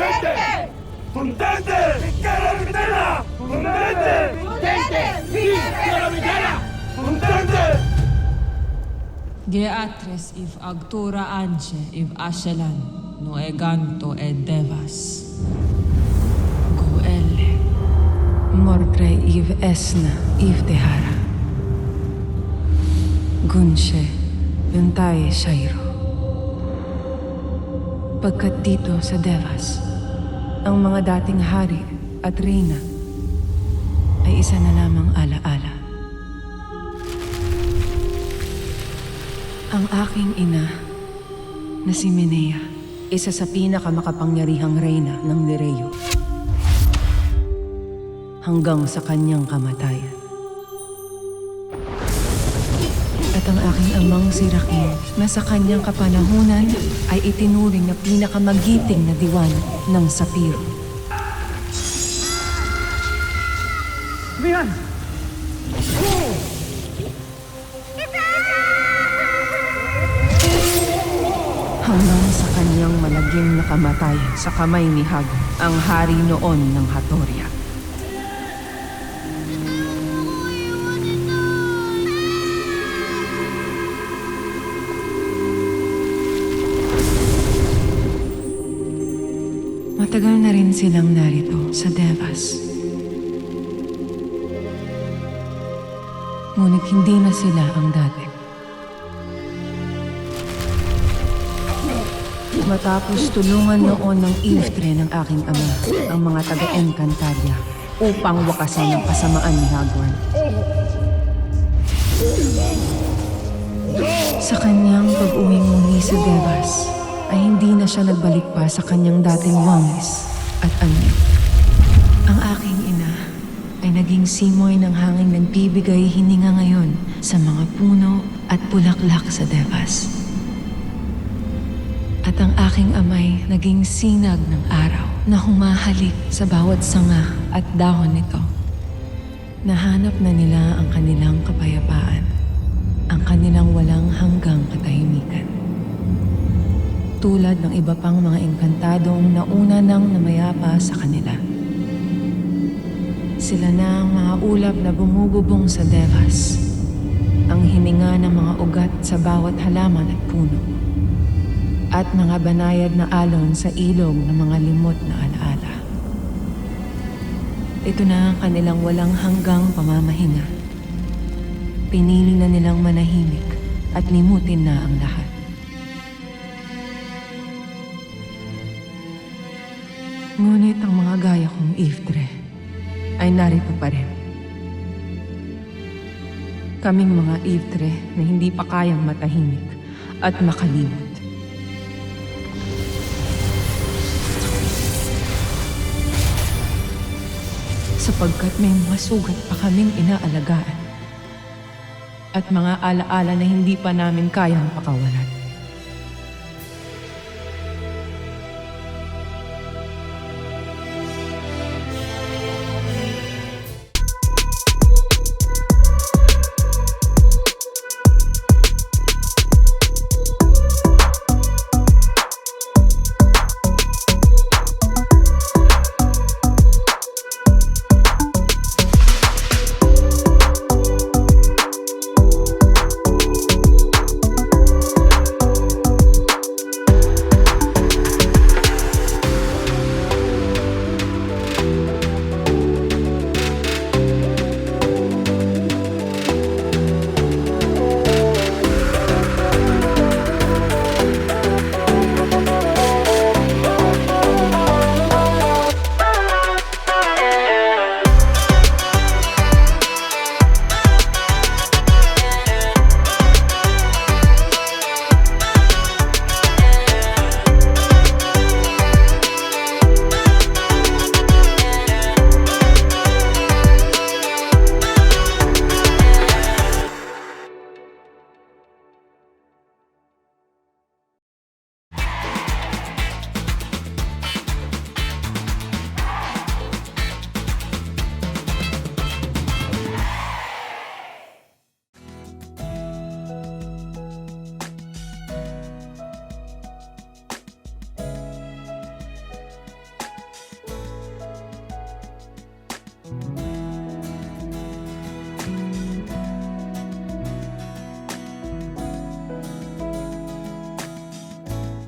¡Fundente! ¡Fundente! ¡Vicara Vitera! ¡Fundente! ¡Fundente! ¡Vicara Vitera! ¡Fundente! Geatres if agtura anche if ashelan, no eganto ed devas. Goelle. Mordre iv esna iv dehara. Gunshe yuntae shairo. Pagkat dito sa Devas, ang mga dating hari at reyna ay isa na lamang alaala. Ang aking ina na si Menea, isa sa pinakamakapangyarihang reyna ng Nereyo hanggang sa kanyang kamatayan. At ang aking amang si Raquel na sa kanyang kapanahunan ay itinuring na pinakamagiting na diwan ng Sapiro. ¡Miran! Hanggang sa kanyang malagim na kamatayan sa kamay ni Hago, ang hari noon ng Hatoria. Matagal na rin silang narito sa Devas. Ngunit hindi na sila ang dati. Matapos tulungan noon ng Ilftre ng aking ama, ang mga taga-Encantadia, upang wakasan ang kasamaan ni Hagorn. Sa kanyang pag-uwing muli sa Devas, ay hindi na siya nagbalik pa sa kanyang dating wangis at anyo. Ang aking ina ay naging simoy ng hanging nagbibigay hininga ngayon sa mga puno at bulaklak sa Devas. At ang aking amay naging sinag ng araw na humahalik sa bawat sanga at dahon nito. Nahanap na nila ang kanilang kapayapaan, ang kanilang walang hanggang katahimikan. Tulad ng iba pang mga engkantadong nauna nang namayapa sa kanila. Sila na ang mga ulap na bumububong sa Devas, ang hininga ng mga ugat sa bawat halaman at puno, at mga banayad na alon sa ilog ng mga limot na alaala. Ito na ang kanilang walang hanggang pamamahinga. Pinili na nilang manahimik at limutin na ang lahat. Ngunit ang mga gaya kong Ilftre ay narito pa rin. Kaming mga Ilftre na hindi pa kayang matahimik at makalimot. Sapagkat may mga sugat pa kaming inaalagaan at mga alaala na hindi pa namin kayang pakawalan.